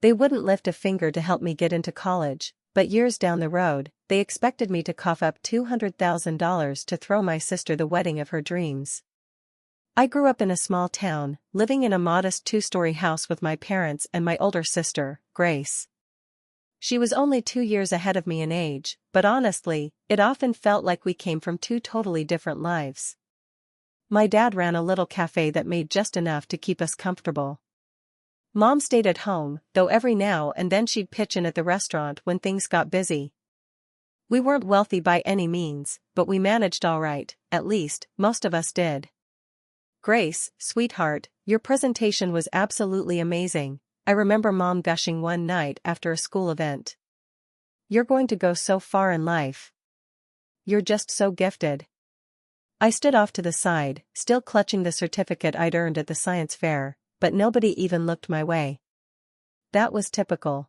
They wouldn't lift a finger to help me get into college, but years down the road, they expected me to cough up $200,000 to throw my sister the wedding of her dreams. I grew up in a small town, living in a modest two-story house with my parents and my older sister, Grace. She was only 2 years ahead of me in age, but honestly, it often felt like we came from two totally different lives. My dad ran a little cafe that made just enough to keep us comfortable. Mom stayed at home, though every now and then she'd pitch in at the restaurant when things got busy. We weren't wealthy by any means, but we managed all right, at least, most of us did. Grace, sweetheart, your presentation was absolutely amazing, I remember Mom gushing one night after a school event. You're going to go so far in life. You're just so gifted. I stood off to the side, still clutching the certificate I'd earned at the science fair, but nobody even looked my way. That was typical.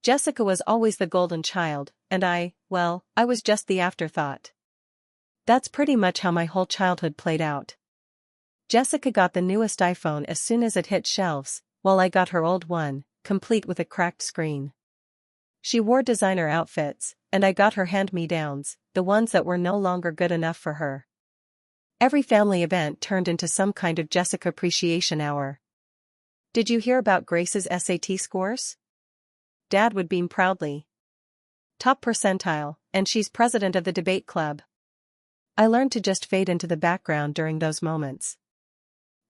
Jessica was always the golden child, and I was just the afterthought. That's pretty much how my whole childhood played out. Jessica got the newest iPhone as soon as it hit shelves, while I got her old one, complete with a cracked screen. She wore designer outfits, and I got her hand-me-downs, the ones that were no longer good enough for her. Every family event turned into some kind of Jessica appreciation hour. Did you hear about Grace's SAT scores? Dad would beam proudly. Top percentile, and she's president of the debate club. I learned to just fade into the background during those moments.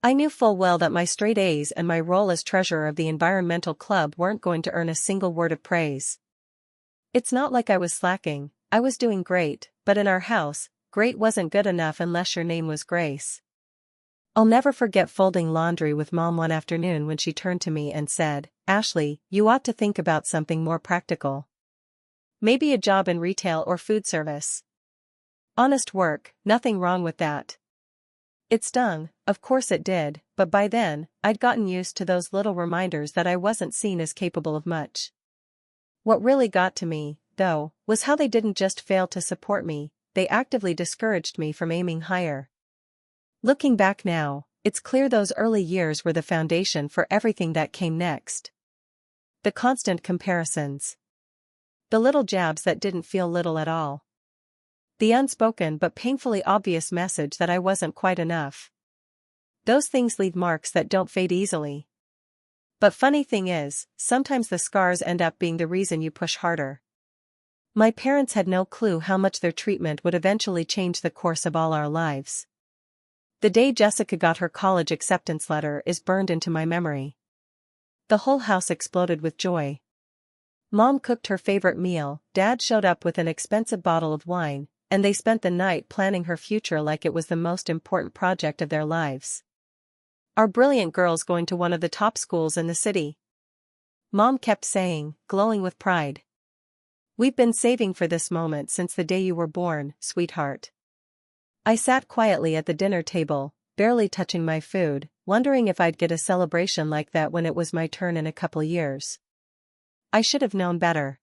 I knew full well that my straight A's and my role as treasurer of the environmental club weren't going to earn a single word of praise. It's not like I was slacking, I was doing great, but in our house, great wasn't good enough unless your name was Grace. I'll never forget folding laundry with Mom one afternoon when she turned to me and said, "Ashley, you ought to think about something more practical. Maybe a job in retail or food service. Honest work, nothing wrong with that." It stung, of course it did, but by then, I'd gotten used to those little reminders that I wasn't seen as capable of much. What really got to me, though, was how they didn't just fail to support me, they actively discouraged me from aiming higher. Looking back now, it's clear those early years were the foundation for everything that came next. The constant comparisons. The little jabs that didn't feel little at all. The unspoken but painfully obvious message that I wasn't quite enough. Those things leave marks that don't fade easily. But funny thing is, sometimes the scars end up being the reason you push harder. My parents had no clue how much their treatment would eventually change the course of all our lives. The day Jessica got her college acceptance letter is burned into my memory. The whole house exploded with joy. Mom cooked her favorite meal, Dad showed up with an expensive bottle of wine, and they spent the night planning her future like it was the most important project of their lives. Our brilliant girl's going to one of the top schools in the city. Mom kept saying, glowing with pride. We've been saving for this moment since the day you were born, sweetheart. I sat quietly at the dinner table, barely touching my food, wondering if I'd get a celebration like that when it was my turn in a couple years. I should have known better.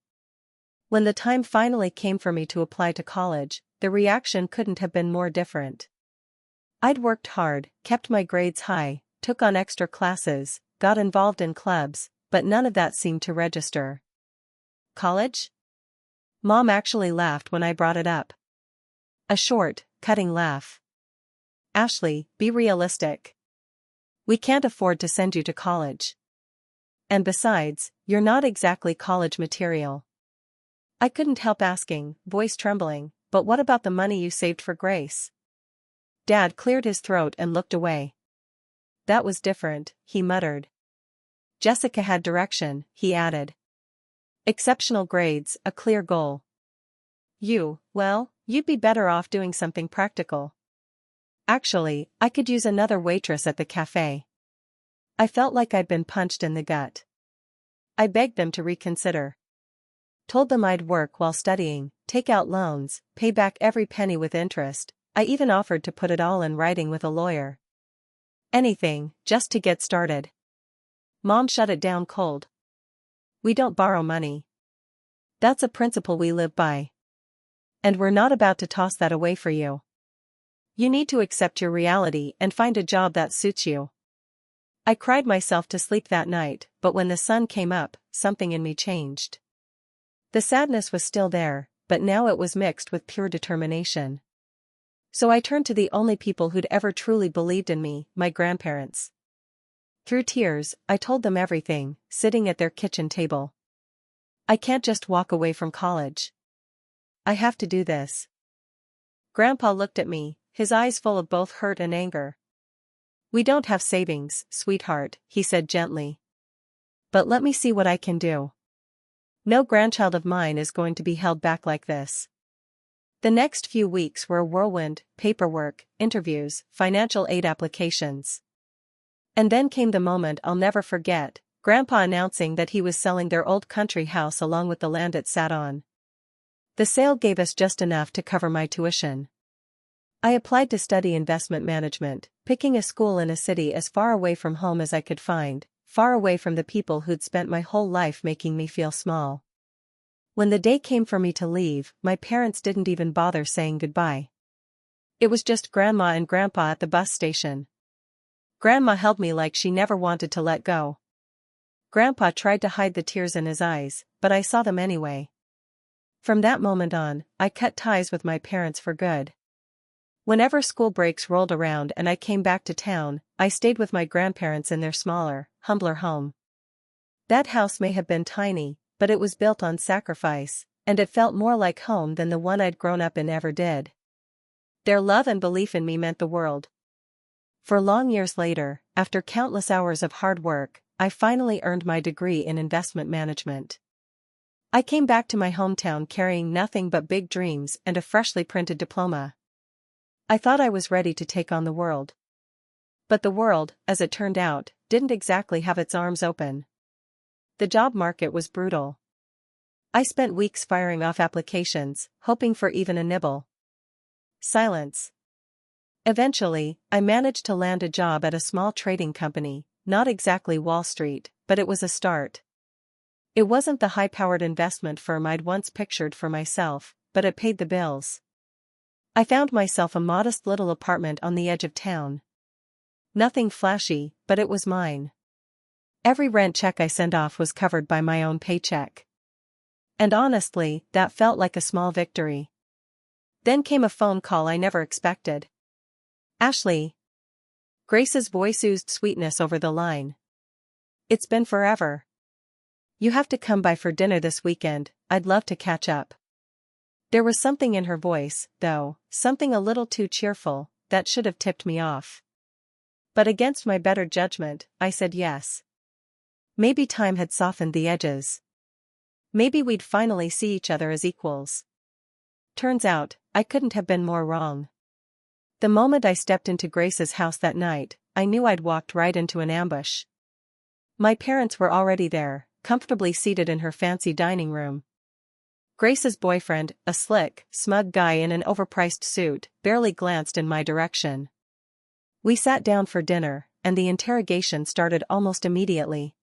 When the time finally came for me to apply to college, the reaction couldn't have been more different. I'd worked hard, kept my grades high, took on extra classes, got involved in clubs, but none of that seemed to register. College? Mom actually laughed when I brought it up. A short, cutting laugh. Ashley, be realistic. We can't afford to send you to college. And besides, you're not exactly college material. I couldn't help asking, voice trembling, but what about the money you saved for Grace? Dad cleared his throat and looked away. That was different, he muttered. Jessica had direction, he added. Exceptional grades, a clear goal. You'd be better off doing something practical. Actually, I could use another waitress at the cafe. I felt like I'd been punched in the gut. I begged them to reconsider. Told them I'd work while studying, take out loans, pay back every penny with interest. I even offered to put it all in writing with a lawyer. Anything, just to get started. Mom shut it down cold. We don't borrow money. That's a principle we live by. And we're not about to toss that away for you. You need to accept your reality and find a job that suits you. I cried myself to sleep that night, but when the sun came up, something in me changed. The sadness was still there, but now it was mixed with pure determination. So I turned to the only people who'd ever truly believed in me, my grandparents. Through tears, I told them everything, sitting at their kitchen table. I can't just walk away from college. I have to do this. Grandpa looked at me, his eyes full of both hurt and anger. We don't have savings, sweetheart, he said gently. But let me see what I can do. No grandchild of mine is going to be held back like this. The next few weeks were a whirlwind: paperwork, interviews, financial aid applications. And then came the moment I'll never forget, Grandpa announcing that he was selling their old country house along with the land it sat on. The sale gave us just enough to cover my tuition. I applied to study investment management, picking a school in a city as far away from home as I could find, far away from the people who'd spent my whole life making me feel small. When the day came for me to leave, my parents didn't even bother saying goodbye. It was just Grandma and Grandpa at the bus station. Grandma held me like she never wanted to let go. Grandpa tried to hide the tears in his eyes, but I saw them anyway. From that moment on, I cut ties with my parents for good. Whenever school breaks rolled around and I came back to town, I stayed with my grandparents in their smaller, humbler home. That house may have been tiny, but it was built on sacrifice, and it felt more like home than the one I'd grown up in ever did. Their love and belief in me meant the world. For long years later, after countless hours of hard work, I finally earned my degree in investment management. I came back to my hometown carrying nothing but big dreams and a freshly printed diploma. I thought I was ready to take on the world. But the world, as it turned out, didn't exactly have its arms open. The job market was brutal. I spent weeks firing off applications, hoping for even a nibble. Silence. Eventually, I managed to land a job at a small trading company, not exactly Wall Street, but it was a start. It wasn't the high-powered investment firm I'd once pictured for myself, but it paid the bills. I found myself a modest little apartment on the edge of town. Nothing flashy, but it was mine. Every rent check I sent off was covered by my own paycheck. And honestly, that felt like a small victory. Then came a phone call I never expected. Ashley. Grace's voice oozed sweetness over the line. It's been forever. You have to come by for dinner this weekend, I'd love to catch up. There was something in her voice, though, something a little too cheerful, that should have tipped me off. But against my better judgment, I said yes. Maybe time had softened the edges. Maybe we'd finally see each other as equals. Turns out, I couldn't have been more wrong. The moment I stepped into Grace's house that night, I knew I'd walked right into an ambush. My parents were already there, comfortably seated in her fancy dining room. Grace's boyfriend, a slick, smug guy in an overpriced suit, barely glanced in my direction. We sat down for dinner, and the interrogation started almost immediately.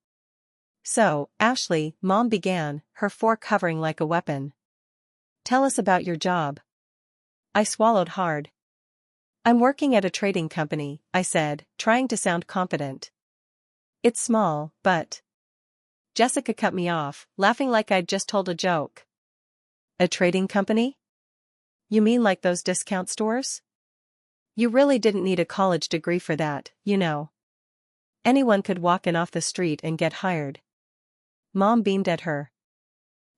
So, Ashley, Mom began, her fork hovering like a weapon. Tell us about your job. I swallowed hard. I'm working at a trading company, I said, trying to sound confident. It's small, but... Jessica cut me off, laughing like I'd just told a joke. A trading company? You mean like those discount stores? You really didn't need a college degree for that, you know. Anyone could walk in off the street and get hired. Mom beamed at her.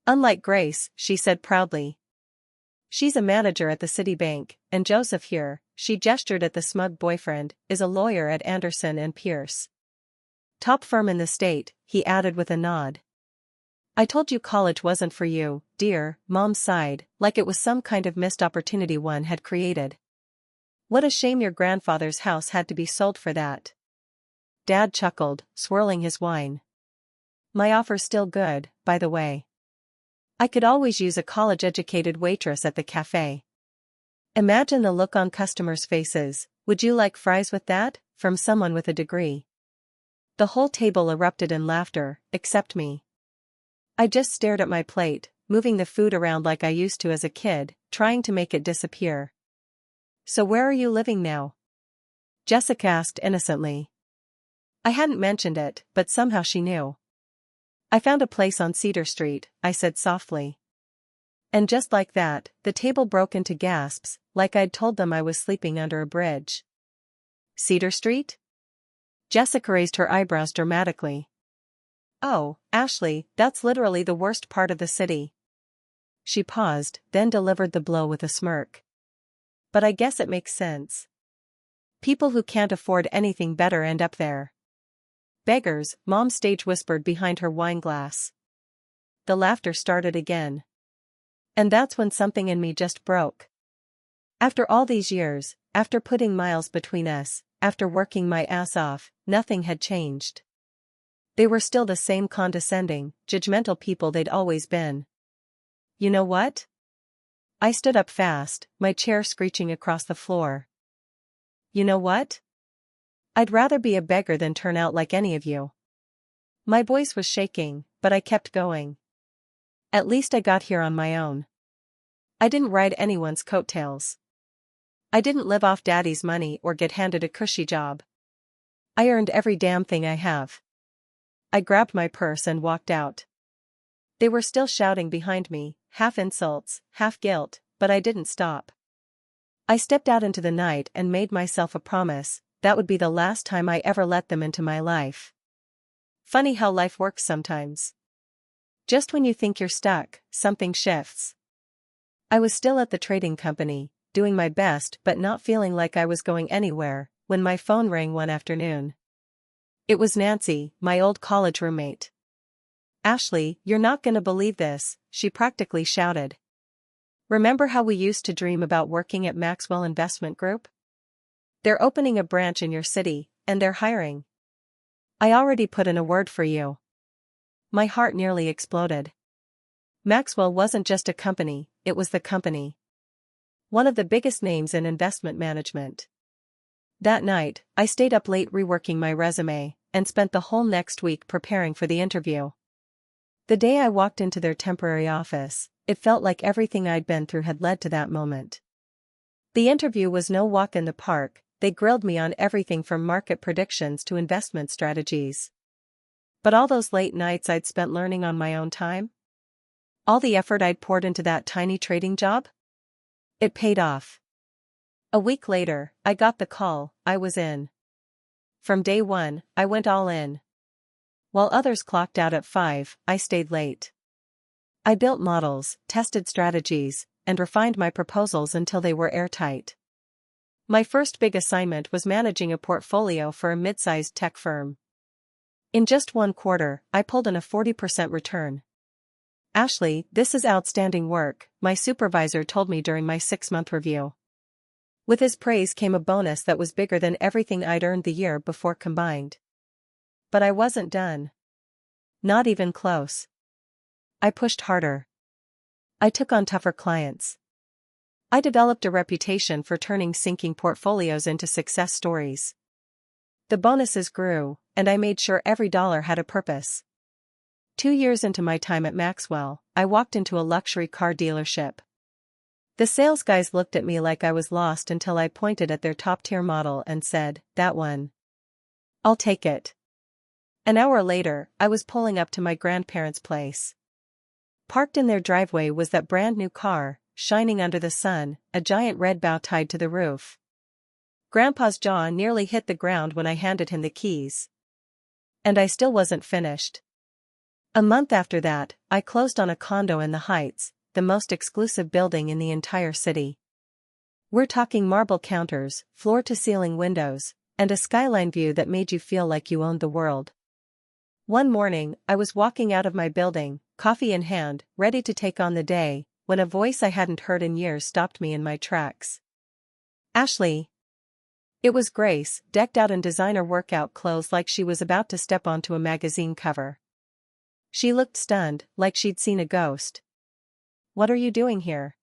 Unlike Grace, she said proudly. She's a manager at the Citibank, and Joseph here, she gestured at the smug boyfriend, is a lawyer at Anderson and Pierce. Top firm in the state, he added with a nod. I told you college wasn't for you, dear, Mom sighed, like it was some kind of missed opportunity one had created. What a shame your grandfather's house had to be sold for that. Dad chuckled, swirling his wine. My offer's still good, by the way. I could always use a college-educated waitress at the cafe. Imagine the look on customers' faces, would you like fries with that, from someone with a degree. The whole table erupted in laughter, except me. I just stared at my plate, moving the food around like I used to as a kid, trying to make it disappear. So where are you living now? Jessica asked innocently. I hadn't mentioned it, but somehow she knew. I found a place on Cedar Street, I said softly. And just like that, the table broke into gasps, like I'd told them I was sleeping under a bridge. Cedar Street? Jessica raised her eyebrows dramatically. Oh, Ashley, that's literally the worst part of the city. She paused, then delivered the blow with a smirk. But I guess it makes sense. People who can't afford anything better end up there. Beggars, Mom stage whispered behind her wine glass. The laughter started again. And that's when something in me just broke. After all these years, after putting miles between us, after working my ass off, nothing had changed. They were still the same condescending, judgmental people they'd always been. You know what? I stood up fast, my chair screeching across the floor. You know what? I'd rather be a beggar than turn out like any of you. My voice was shaking, but I kept going. At least I got here on my own. I didn't ride anyone's coattails. I didn't live off daddy's money or get handed a cushy job. I earned every damn thing I have. I grabbed my purse and walked out. They were still shouting behind me, half insults, half guilt, but I didn't stop. I stepped out into the night and made myself a promise, that would be the last time I ever let them into my life. Funny how life works sometimes. Just when you think you're stuck, something shifts. I was still at the trading company, doing my best but not feeling like I was going anywhere, when my phone rang one afternoon. It was Nancy, my old college roommate. Ashley, you're not gonna believe this, she practically shouted. Remember how we used to dream about working at Maxwell Investment Group? They're opening a branch in your city, and they're hiring. I already put in a word for you. My heart nearly exploded. Maxwell wasn't just a company, it was the company. One of the biggest names in investment management. That night, I stayed up late reworking my resume, and spent the whole next week preparing for the interview. The day I walked into their temporary office, it felt like everything I'd been through had led to that moment. The interview was no walk in the park, they grilled me on everything from market predictions to investment strategies. But all those late nights I'd spent learning on my own time? All the effort I'd poured into that tiny trading job? It paid off. A week later, I got the call, I was in. From day one, I went all in. While others clocked out at 5, I stayed late. I built models, tested strategies, and refined my proposals until they were airtight. My first big assignment was managing a portfolio for a mid-sized tech firm. In just one quarter, I pulled in a 40% return. Ashley, this is outstanding work, my supervisor told me during my 6-month review. With his praise came a bonus that was bigger than everything I'd earned the year before combined. But I wasn't done. Not even close. I pushed harder. I took on tougher clients. I developed a reputation for turning sinking portfolios into success stories. The bonuses grew, and I made sure every dollar had a purpose. 2 years into my time at Maxwell, I walked into a luxury car dealership. The sales guys looked at me like I was lost until I pointed at their top-tier model and said, "That one. I'll take it." An hour later, I was pulling up to my grandparents' place. Parked in their driveway was that brand new car, shining under the sun, a giant red bow tied to the roof. Grandpa's jaw nearly hit the ground when I handed him the keys. And I still wasn't finished. A month after that, I closed on a condo in the Heights, the most exclusive building in the entire city. We're talking marble counters, floor-to-ceiling windows, and a skyline view that made you feel like you owned the world. One morning, I was walking out of my building, coffee in hand, ready to take on the day, when a voice I hadn't heard in years stopped me in my tracks. "Ashley." It was Grace, decked out in designer workout clothes like she was about to step onto a magazine cover. She looked stunned, like she'd seen a ghost. "What are you doing here?"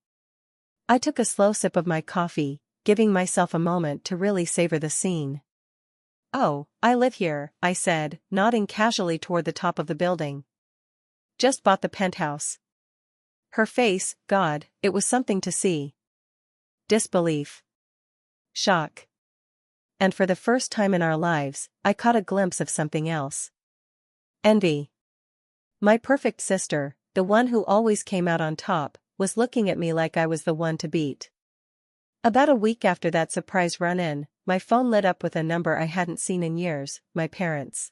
I took a slow sip of my coffee, giving myself a moment to really savor the scene. "Oh, I live here," I said, nodding casually toward the top of the building. "Just bought the penthouse." Her face, God, it was something to see. Disbelief. Shock. And for the first time in our lives, I caught a glimpse of something else. Envy. My perfect sister, the one who always came out on top, was looking at me like I was the one to beat. About a week after that surprise run-in, my phone lit up with a number I hadn't seen in years, my parents.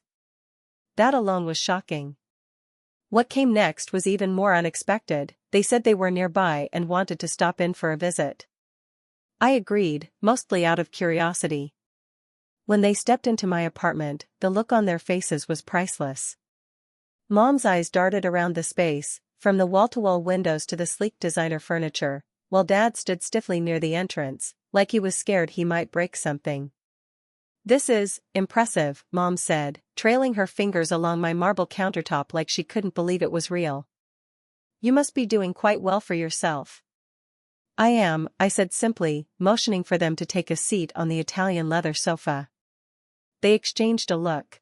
That alone was shocking. What came next was even more unexpected. They said they were nearby and wanted to stop in for a visit. I agreed, mostly out of curiosity. When they stepped into my apartment, the look on their faces was priceless. Mom's eyes darted around the space, from the wall-to-wall windows to the sleek designer furniture, while Dad stood stiffly near the entrance, like he was scared he might break something. "This is impressive," Mom said, trailing her fingers along my marble countertop like she couldn't believe it was real. "You must be doing quite well for yourself." "I am," I said simply, motioning for them to take a seat on the Italian leather sofa. They exchanged a look.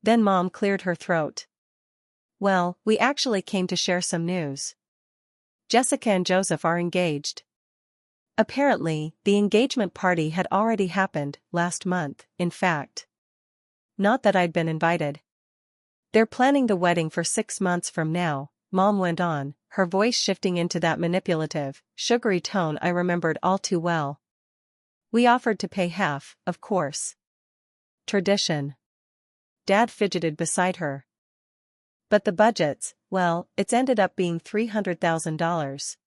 Then Mom cleared her throat. "Well, we actually came to share some news. Jessica and Joseph are engaged." Apparently, the engagement party had already happened, last month, in fact. Not that I'd been invited. "They're planning the wedding for 6 months from now," Mom went on, her voice shifting into that manipulative, sugary tone I remembered all too well. "We offered to pay half, of course. Tradition." Dad fidgeted beside her. "But the budgets, well, it's ended up being $300,000.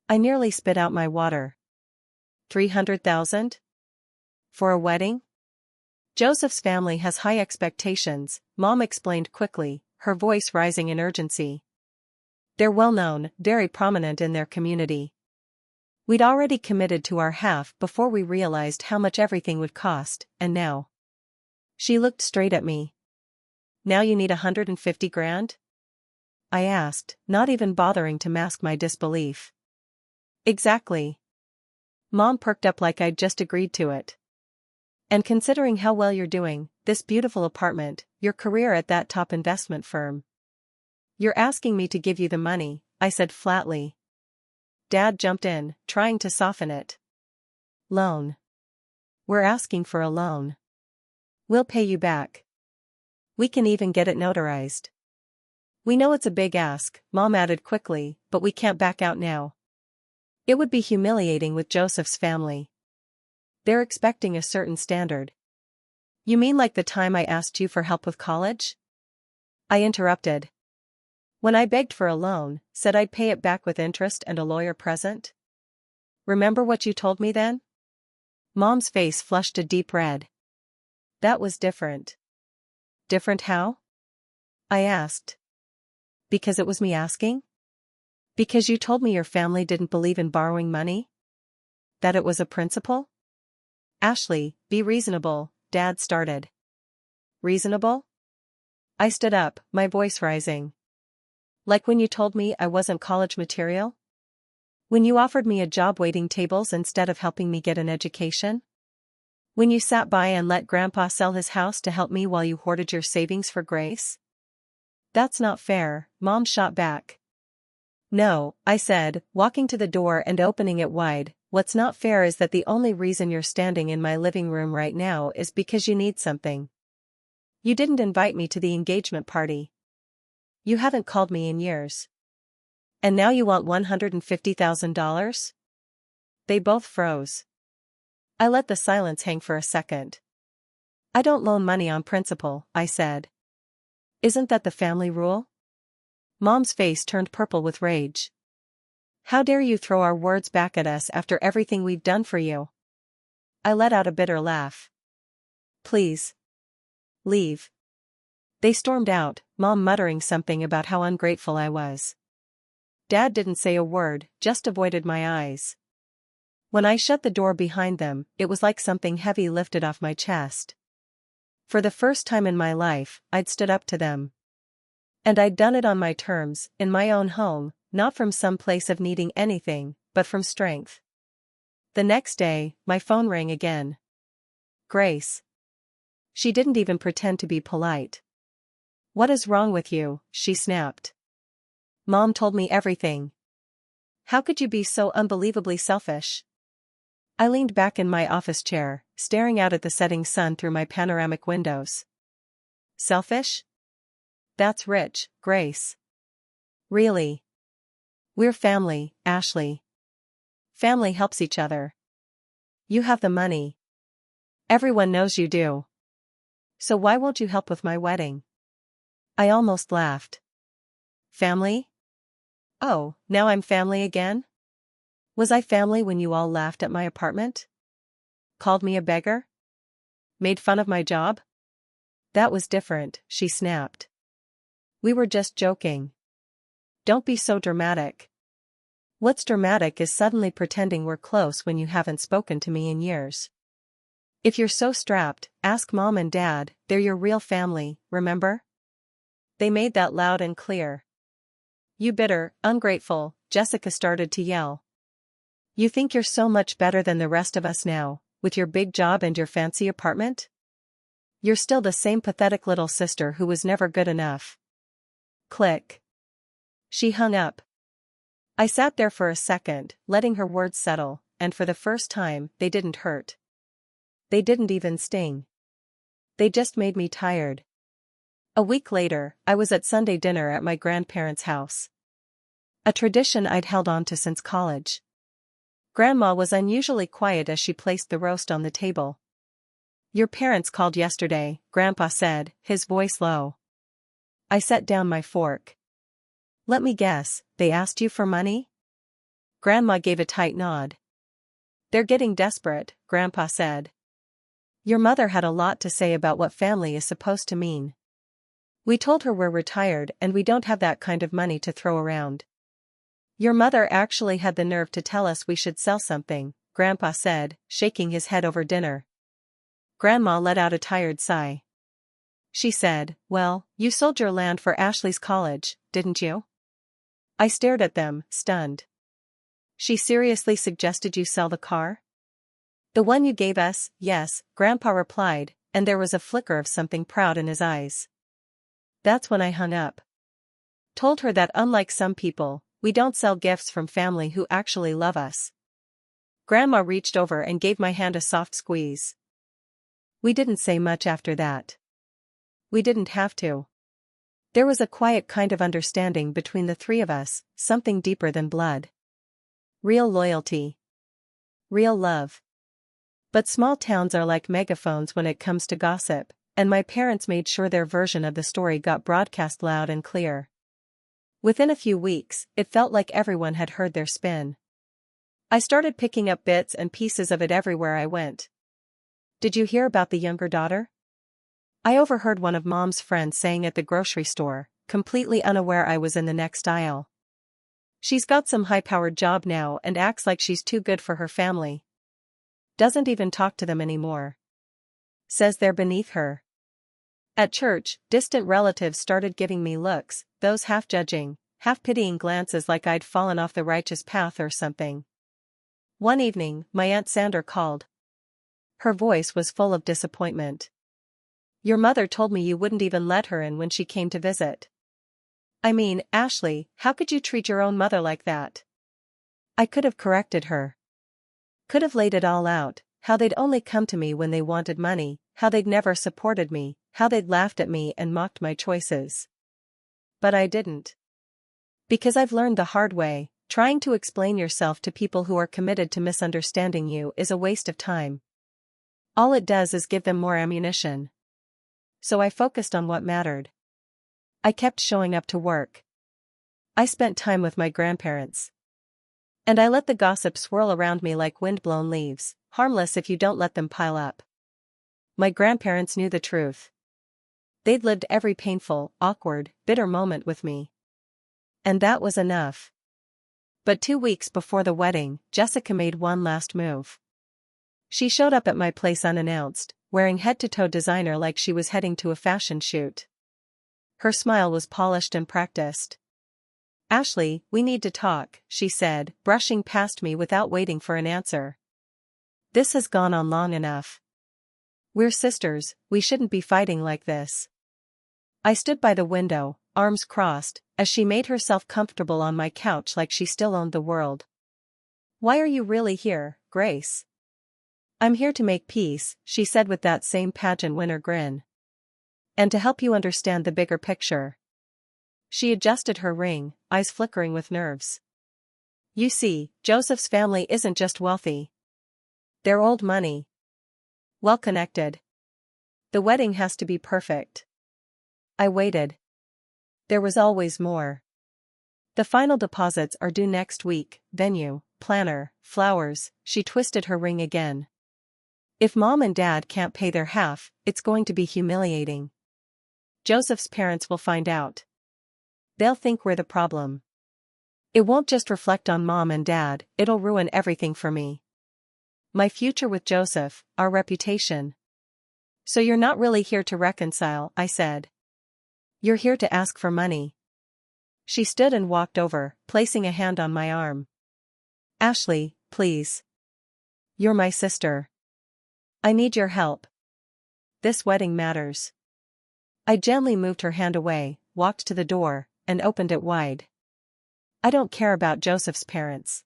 I nearly spit out my water. $300,000? For a wedding? Joseph's family has high expectations, Mom explained quickly, her voice rising in urgency. They're well known, very prominent in their community. We'd already committed to our half before we realized how much everything would cost, and now. She looked straight at me. "Now you need $150,000? I asked, not even bothering to mask my disbelief. "Exactly." Mom perked up like I'd just agreed to it. "And considering how well you're doing, this beautiful apartment, your career at that top investment firm. You're asking me to give you the money," I said flatly. Dad jumped in, trying to soften it. "Loan. We're asking for a loan. We'll pay you back. We can even get it notarized." "We know it's a big ask," Mom added quickly, "but we can't back out now. It would be humiliating with Joseph's family. They're expecting a certain standard." "You mean like the time I asked you for help with college?" I interrupted. "When I begged for a loan, said I'd pay it back with interest and a lawyer present? Remember what you told me then?" Mom's face flushed a deep red. "That was different." "Different how?" I asked. "Because it was me asking? Because you told me your family didn't believe in borrowing money? That it was a principle?" "Ashley, be reasonable," Dad started. "Reasonable?" I stood up, my voice rising. "Like when you told me I wasn't college material? When you offered me a job waiting tables instead of helping me get an education? When you sat by and let Grandpa sell his house to help me while you hoarded your savings for Grace?" "That's not fair," Mom shot back. "No," I said, walking to the door and opening it wide, "what's not fair is that the only reason you're standing in my living room right now is because you need something. You didn't invite me to the engagement party. You haven't called me in years. And now you want $150,000? They both froze. I let the silence hang for a second. "I don't loan money on principle," I said. "Isn't that the family rule?" Mom's face turned purple with rage. "How dare you throw our words back at us after everything we've done for you?" I let out a bitter laugh. "Please. Leave." They stormed out, Mom muttering something about how ungrateful I was. Dad didn't say a word, just avoided my eyes. When I shut the door behind them, it was like something heavy lifted off my chest. For the first time in my life, I'd stood up to them. And I'd done it on my terms, in my own home, not from some place of needing anything, but from strength. The next day, my phone rang again. Grace. She didn't even pretend to be polite. "What is wrong with you?" she snapped. "Mom told me everything. How could you be so unbelievably selfish?" I leaned back in my office chair, staring out at the setting sun through my panoramic windows. Selfish? That's rich, Grace. Really? We're family, Ashley. Family helps each other. You have the money. Everyone knows you do. So why won't you help with my wedding? I almost laughed. Family? Oh, now I'm family again? Was I family when you all laughed at my apartment? Called me a beggar? Made fun of my job? That was different, she snapped. We were just joking. Don't be so dramatic. What's dramatic is suddenly pretending we're close when you haven't spoken to me in years. If you're so strapped, ask Mom and Dad, they're your real family, remember? They made that loud and clear. You bitter, ungrateful, Jessica started to yell. You think you're so much better than the rest of us now, with your big job and your fancy apartment? You're still the same pathetic little sister who was never good enough. Click. She hung up. I sat there for a second, letting her words settle, and for the first time, they didn't hurt. They didn't even sting. They just made me tired. A week later, I was at Sunday dinner at my grandparents' house. A tradition I'd held on to since college. Grandma was unusually quiet as she placed the roast on the table. Your parents called yesterday, Grandpa said, his voice low. I set down my fork. Let me guess, they asked you for money? Grandma gave a tight nod. They're getting desperate, Grandpa said. Your mother had a lot to say about what family is supposed to mean. We told her we're retired and we don't have that kind of money to throw around. Your mother actually had the nerve to tell us we should sell something, Grandpa said, shaking his head over dinner. Grandma let out a tired sigh. She said, well, you sold your land for Ashley's college, didn't you? I stared at them, stunned. She seriously suggested you sell the car? The one you gave us, yes, Grandpa replied, and there was a flicker of something proud in his eyes. That's when I hung up. Told her that unlike some people, we don't sell gifts from family who actually love us. Grandma reached over and gave my hand a soft squeeze. We didn't say much after that. We didn't have to. There was a quiet kind of understanding between the three of us, something deeper than blood. Real loyalty. Real love. But small towns are like megaphones when it comes to gossip, and my parents made sure their version of the story got broadcast loud and clear. Within a few weeks, it felt like everyone had heard their spin. I started picking up bits and pieces of it everywhere I went. Did you hear about the younger daughter? I overheard one of Mom's friends saying at the grocery store, completely unaware I was in the next aisle. She's got some high-powered job now and acts like she's too good for her family. Doesn't even talk to them anymore. Says they're beneath her. At church, distant relatives started giving me looks, those half-judging, half-pitying glances like I'd fallen off the righteous path or something. One evening, my Aunt Sandra called. Her voice was full of disappointment. Your mother told me you wouldn't even let her in when she came to visit. I mean, Ashley, how could you treat your own mother like that? I could have corrected her. Could have laid it all out, how they'd only come to me when they wanted money, how they'd never supported me, how they'd laughed at me and mocked my choices. But I didn't. Because I've learned the hard way, trying to explain yourself to people who are committed to misunderstanding you is a waste of time. All it does is give them more ammunition. So I focused on what mattered. I kept showing up to work. I spent time with my grandparents. And I let the gossip swirl around me like wind-blown leaves, harmless if you don't let them pile up. My grandparents knew the truth. They'd lived every painful, awkward, bitter moment with me. And that was enough. But 2 weeks before the wedding, Jessica made one last move. She showed up at my place unannounced, wearing head-to-toe designer like she was heading to a fashion shoot. Her smile was polished and practiced. Ashley, we need to talk, she said, brushing past me without waiting for an answer. This has gone on long enough. We're sisters, we shouldn't be fighting like this. I stood by the window, arms crossed, as she made herself comfortable on my couch like she still owned the world. Why are you really here, Grace? I'm here to make peace, she said with that same pageant winner grin. And to help you understand the bigger picture. She adjusted her ring, eyes flickering with nerves. You see, Joseph's family isn't just wealthy. They're old money. Well connected. The wedding has to be perfect. I waited. There was always more. The final deposits are due next week, venue, planner, flowers, she twisted her ring again. If mom and dad can't pay their half, it's going to be humiliating. Joseph's parents will find out. They'll think we're the problem. It won't just reflect on mom and dad, it'll ruin everything for me. My future with Joseph, our reputation. So you're not really here to reconcile, I said. You're here to ask for money. She stood and walked over, placing a hand on my arm. Ashley, please. You're my sister. I need your help. This wedding matters. I gently moved her hand away, walked to the door, and opened it wide. I don't care about Joseph's parents.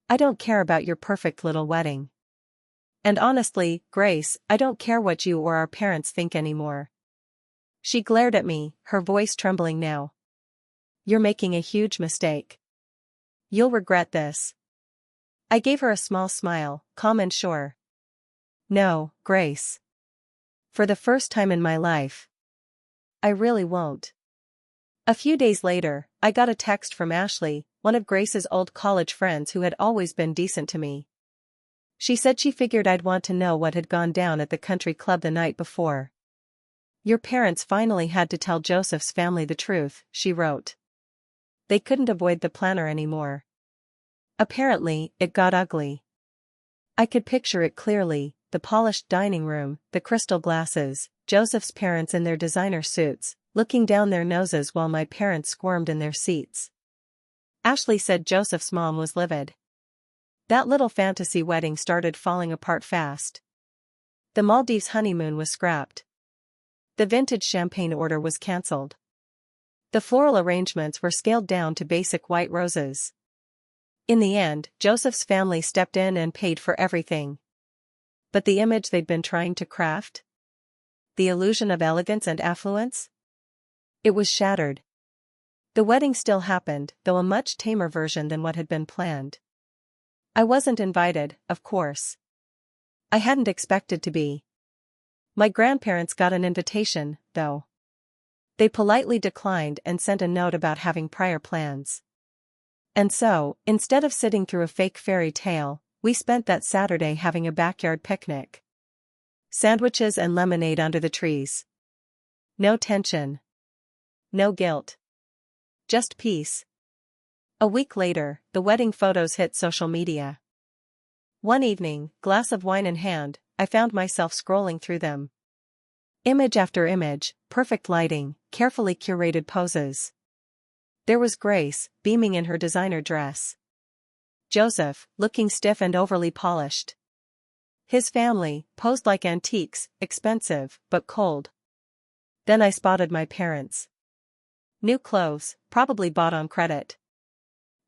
I don't care about your perfect little wedding. And honestly, Grace, I don't care what you or our parents think anymore. She glared at me, her voice trembling now. You're making a huge mistake. You'll regret this. I gave her a small smile, calm and sure. No, Grace. For the first time in my life. I really won't. A few days later, I got a text from Ashley, one of Grace's old college friends who had always been decent to me. She said she figured I'd want to know what had gone down at the country club the night before. Your parents finally had to tell Joseph's family the truth, she wrote. They couldn't avoid the planner anymore. Apparently, it got ugly. I could picture it clearly, the polished dining room, the crystal glasses, Joseph's parents in their designer suits, looking down their noses while my parents squirmed in their seats. Ashley said Joseph's mom was livid. That little fantasy wedding started falling apart fast. The Maldives honeymoon was scrapped. The vintage champagne order was cancelled. The floral arrangements were scaled down to basic white roses. In the end, Joseph's family stepped in and paid for everything. But the image they'd been trying to craft? The illusion of elegance and affluence? It was shattered. The wedding still happened, though a much tamer version than what had been planned. I wasn't invited, of course. I hadn't expected to be. My grandparents got an invitation, though. They politely declined and sent a note about having prior plans. And so, instead of sitting through a fake fairy tale, we spent that Saturday having a backyard picnic. Sandwiches and lemonade under the trees. No tension. No guilt. Just peace. A week later, the wedding photos hit social media. One evening, glass of wine in hand, I found myself scrolling through them. Image after image, perfect lighting, carefully curated poses. There was Grace, beaming in her designer dress. Joseph, looking stiff and overly polished. His family, posed like antiques, expensive, but cold. Then I spotted my parents. New clothes, probably bought on credit.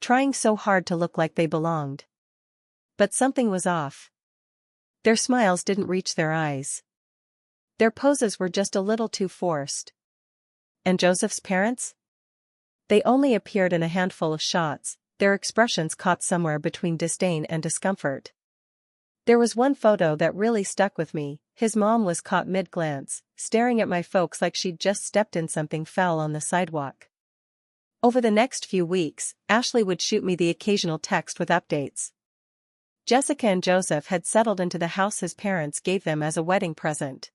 Trying so hard to look like they belonged. But something was off. Their smiles didn't reach their eyes. Their poses were just a little too forced. And Joseph's parents? They only appeared in a handful of shots, their expressions caught somewhere between disdain and discomfort. There was one photo that really stuck with me. His mom was caught mid-glance, staring at my folks like she'd just stepped in something foul on the sidewalk. Over the next few weeks, Ashley would shoot me the occasional text with updates. Jessica and Joseph had settled into the house his parents gave them as a wedding present.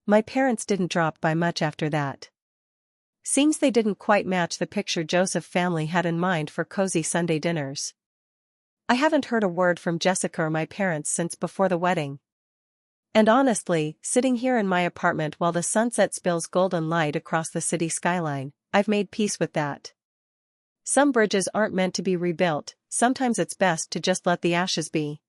My parents didn't drop by much after that. Seems they didn't quite match the picture Joseph's family had in mind for cozy Sunday dinners. I haven't heard a word from Jessica or my parents since before the wedding. And honestly, sitting here in my apartment while the sunset spills golden light across the city skyline, I've made peace with that. Some bridges aren't meant to be rebuilt, sometimes it's best to just let the ashes be.